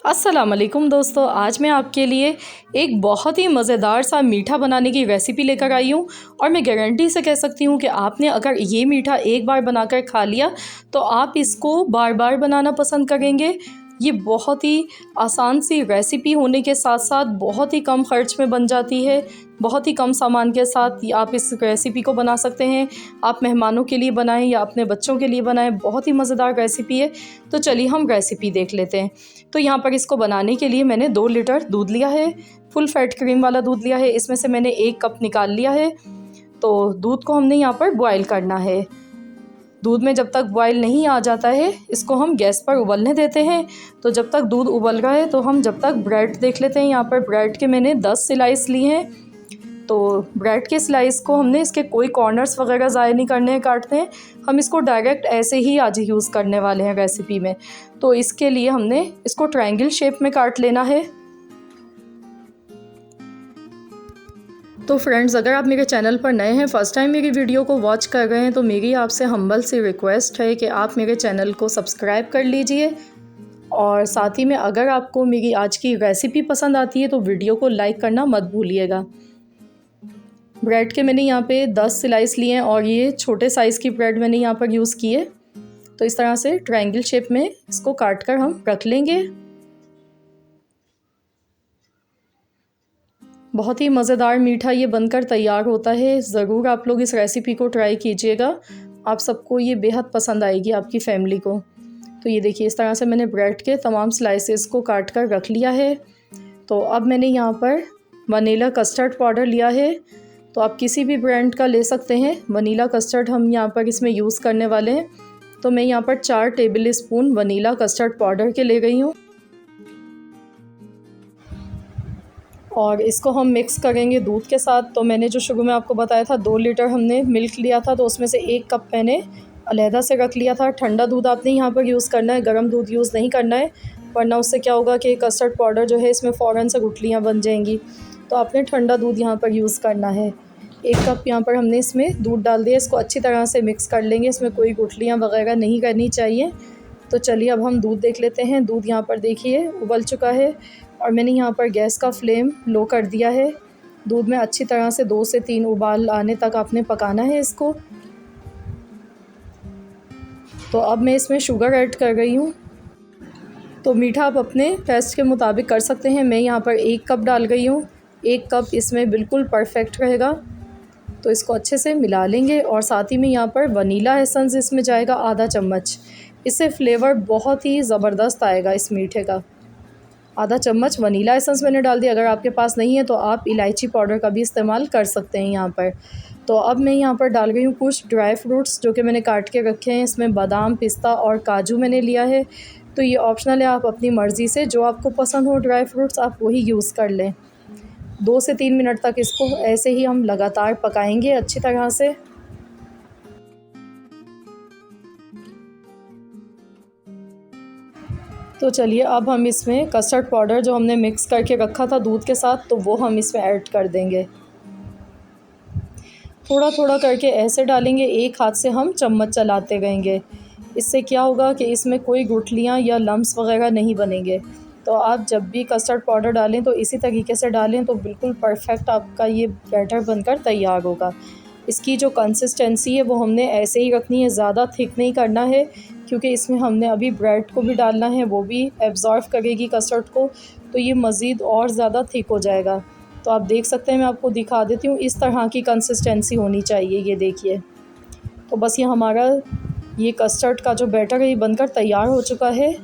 अस्सलाम वालेकुम दोस्तों, आज मैं आपके लिए एक बहुत ही मज़ेदार सा मीठा बनाने की रेसिपी लेकर आई हूँ। और मैं गारंटी से कह सकती हूँ कि आपने अगर ये मीठा एक बार बनाकर खा लिया तो आप इसको बार बार बनाना पसंद करेंगे। ये बहुत ही आसान सी रेसिपी होने के साथ साथ बहुत ही कम ख़र्च में बन जाती है। बहुत ही कम सामान के साथ आप इस रेसिपी को बना सकते हैं। आप मेहमानों के लिए बनाएं या अपने बच्चों के लिए बनाएं, बहुत ही मज़ेदार रेसिपी है। तो चलिए हम रेसिपी देख लेते हैं। तो यहाँ पर इसको बनाने के लिए मैंने 2 लीटर दूध लिया है, फुल फैट क्रीम वाला दूध लिया है। इसमें से मैंने 1 कप निकाल लिया है। तो दूध को हमने यहाँ पर बॉयल करना है। दूध में जब तक बॉयल नहीं आ जाता है इसको हम गैस पर उबलने देते हैं। तो जब तक दूध उबल रहा है तो हम जब तक ब्रेड देख लेते हैं। यहाँ पर ब्रेड के मैंने 10 स्लाइस लिए हैं। तो ब्रेड के स्लाइस को हमने इसके कोई कॉर्नर्स वगैरह ज़ाया नहीं करने हैं, काटने हैं। हम इसको डायरेक्ट ऐसे ही आज यूज़ करने वाले हैं रेसिपी में। तो इसके लिए हमने इसको ट्रायंगल शेप में काट लेना है। तो फ्रेंड्स, अगर आप मेरे चैनल पर नए हैं, फ़र्स्ट टाइम मेरी वीडियो को वॉच कर रहे हैं, तो मेरी आपसे हम्बल सी रिक्वेस्ट है कि आप मेरे चैनल को सब्सक्राइब कर लीजिए। और साथ ही में अगर आपको मेरी आज की रेसिपी पसंद आती है तो वीडियो को लाइक करना मत भूलिएगा। ब्रेड के मैंने यहाँ पे 10 स्लाइस लिए हैं और ये छोटे साइज़ की ब्रेड मैंने यहाँ पर यूज़ की है। तो इस तरह से ट्रायंगल शेप में इसको काट कर हम रख लेंगे। बहुत ही मज़ेदार मीठा ये बनकर तैयार होता है। ज़रूर आप लोग इस रेसिपी को ट्राई कीजिएगा, आप सबको ये बेहद पसंद आएगी, आपकी फैमिली को। तो ये देखिए, इस तरह से मैंने ब्रेड के तमाम स्लाइसेस को काट कर रख लिया है। तो अब मैंने यहाँ पर वनीला कस्टर्ड पाउडर लिया है। तो आप किसी भी ब्रांड का ले सकते हैं। वनीला कस्टर्ड हम यहाँ पर इसमें यूज़ करने वाले हैं। तो मैं यहाँ पर 4 table spoon vanilla custard powder के ले गई हूँ। और इसको हम मिक्स करेंगे दूध के साथ। तो मैंने जो शुरू में आपको बताया था 2 लीटर हमने मिल्क लिया था, तो उसमें से 1 कप मैंने अलहदा से रख लिया था। ठंडा दूध आपने यहाँ पर यूज़ करना है, गर्म दूध यूज़ नहीं करना है, वरना उससे क्या होगा कि कस्टर्ड पाउडर जो है इसमें फ़ौरन से गुठलियाँ बन जाएंगी। तो आपने ठंडा दूध यहाँ पर यूज़ करना है। 1 कप यहाँ पर हमने इसमें दूध डाल दिया। इसको अच्छी तरह से मिक्स कर लेंगे, इसमें कोई गुठलियाँ वगैरह नहीं करनी चाहिए। तो चलिए अब हम दूध देख लेते हैं। दूध यहाँ पर देखिए उबल चुका है और मैंने यहाँ पर गैस का फ्लेम लो कर दिया है। दूध में अच्छी तरह से 2 से 3 उबाल आने तक आपने पकाना है इसको। तो अब मैं इसमें शुगर ऐड कर रही हूँ। तो मीठा आप अपने टेस्ट के मुताबिक कर सकते हैं। मैं यहाँ पर 1 कप डाल गई हूँ। 1 कप इसमें बिल्कुल परफेक्ट रहेगा। तो इसको अच्छे से मिला लेंगे। और साथ ही में यहाँ पर वनीला एसेंस इसमें जाएगा आधा चम्मच। इससे फ्लेवर बहुत ही ज़बरदस्त आएगा इस मीठे का। आधा चम्मच वनीला एसेंस मैंने डाल दिया। अगर आपके पास नहीं है तो आप इलायची पाउडर का भी इस्तेमाल कर सकते हैं यहाँ पर। तो अब मैं यहाँ पर डाल गई हूँ कुछ ड्राई फ्रूट्स जो कि मैंने काट के रखे हैं। इसमें बादाम, पिस्ता और काजू मैंने लिया है। तो ये ऑप्शनल है, आप अपनी मर्ज़ी से जो आपको पसंद हो ड्राई फ्रूट्स आप वही यूज़ कर लें। 2 से 3 मिनट तक इसको ऐसे ही हम लगातार पकाएंगे अच्छी तरह से। तो चलिए अब हम इसमें कस्टर्ड पाउडर जो हमने मिक्स करके रखा था दूध के साथ, तो वो हम इसमें ऐड कर देंगे। थोड़ा थोड़ा करके ऐसे डालेंगे, एक हाथ से हम चम्मच चलाते रहेंगे। इससे क्या होगा कि इसमें कोई गुठलियाँ या लम्स वगैरह नहीं बनेंगे। तो आप जब भी कस्टर्ड पाउडर डालें तो इसी तरीके से डालें, तो बिल्कुल परफेक्ट आपका ये बैटर बनकर तैयार होगा। इसकी जो कंसिस्टेंसी है वो हमने ऐसे ही रखनी है, ज़्यादा थिक नहीं करना है, क्योंकि इसमें हमने अभी ब्रेड को भी डालना है, वो भी एब्ज़ॉर्ब करेगी कस्टर्ड को। तो ये मज़ीद और ज़्यादा थिक हो जाएगा। तो आप देख सकते हैं, मैं आपको दिखा देती हूँ, इस तरह की कंसिस्टेंसी होनी चाहिए। ये देखिए, तो बस ये हमारा ये कस्टर्ड का जो बैटर है ये बनकर तैयार हो चुका है।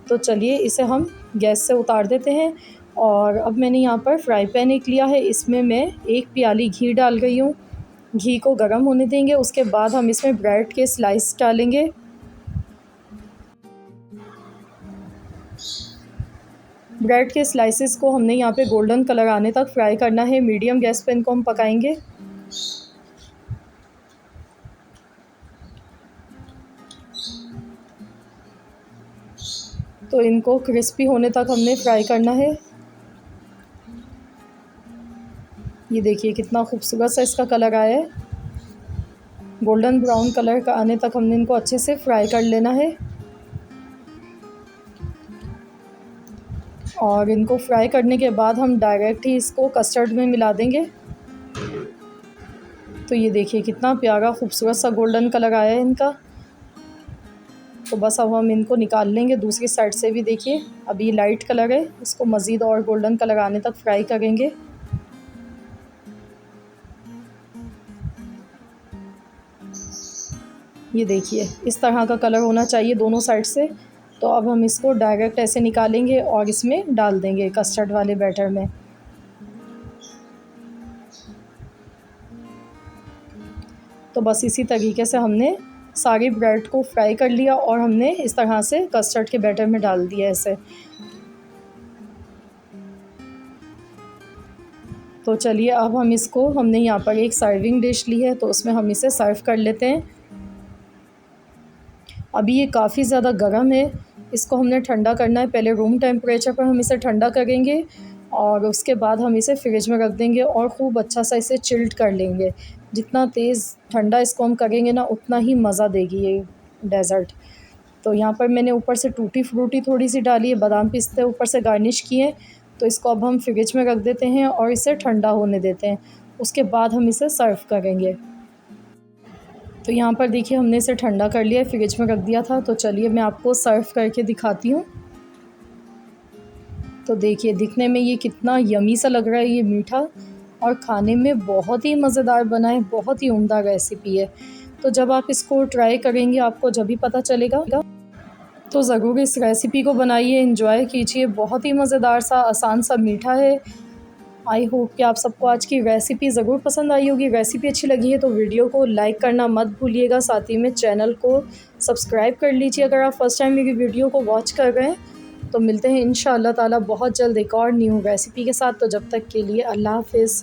तो चलिए इसे हम गैस से उतार देते हैं। और अब मैंने यहाँ पर फ्राई पैन एक लिया है, इसमें मैं 1 प्याली घी डाल गई हूँ। घी को गर्म होने देंगे, उसके बाद हम इसमें ब्रेड के स्लाइस डालेंगे। ब्रेड के स्लाइसेस को हमने यहाँ पे गोल्डन कलर आने तक फ्राई करना है। मीडियम गैस पे इनको हम पकाएंगे। तो इनको क्रिस्पी होने तक हमने फ्राई करना है। ये देखिए कितना खूबसूरत सा इसका कलर आया है। गोल्डन ब्राउन कलर का आने तक हमने इनको अच्छे से फ्राई कर लेना है। और इनको फ्राई करने के बाद हम डायरेक्ट ही इसको कस्टर्ड में मिला देंगे। तो ये देखिए कितना प्यारा खूबसूरत सा गोल्डन कलर आया है इनका। तो बस अब हम इनको निकाल लेंगे। दूसरी साइड से भी देखिए अब ये लाइट कलर है, इसको मज़ीद और गोल्डन कलर आने तक फ्राई करेंगे। ये देखिए इस तरह का कलर होना चाहिए दोनों साइड से। तो अब हम इसको डायरेक्ट ऐसे निकालेंगे और इसमें डाल देंगे कस्टर्ड वाले बैटर में। तो बस इसी तरीके से हमने सारी ब्रेड को फ्राई कर लिया और हमने इस तरह से कस्टर्ड के बैटर में डाल दिया ऐसे। तो चलिए अब हम इसको, हमने यहाँ पर एक सर्विंग डिश ली है तो उसमें हम इसे सर्व कर लेते हैं। अभी ये काफ़ी ज़्यादा गर्म है, इसको हमने ठंडा करना है। पहले रूम टेम्परेचर पर हम इसे ठंडा करेंगे और उसके बाद हम इसे फ्रिज में रख देंगे और ख़ूब अच्छा सा इसे चिल्ड कर लेंगे। जितना तेज़ ठंडा इसको हम करेंगे ना उतना ही मज़ा देगी ये डेज़र्ट। तो यहाँ पर मैंने ऊपर से टूटी फ्रूटी थोड़ी सी डाली है, बादाम पिस्ते ऊपर से गार्निश किए। तो इसको अब हम फ्रिज में रख देते हैं और इसे ठंडा होने देते हैं। उसके बाद हम इसे सर्व करेंगे। तो यहाँ पर देखिए हमने इसे ठंडा कर लिया, फ्रिज में रख दिया था। तो चलिए मैं आपको सर्व करके दिखाती हूँ। तो देखिए दिखने में ये कितना यमी सा लग रहा है ये मीठा, और खाने में बहुत ही मज़ेदार बना है, बहुत ही उम्दा रेसिपी है। तो जब आप इसको ट्राई करेंगे आपको जब भी पता चलेगा। तो ज़रूर इस रेसिपी को बनाइए, एंजॉय कीजिए। बहुत ही मज़ेदार सा आसान सा मीठा है। आई होप कि आप सबको आज की रेसिपी ज़रूर पसंद आई होगी। रेसिपी अच्छी लगी है तो वीडियो को लाइक करना मत भूलिएगा, साथ ही में चैनल को सब्सक्राइब कर लीजिए अगर आप फर्स्ट टाइम मेरी वीडियो को वॉच कर रहे हैं। तो मिलते हैं इंशाअल्लाह ताला बहुत जल्द एक और न्यू रेसिपी के साथ। तो जब तक के लिए अल्लाह हाफ़िज़।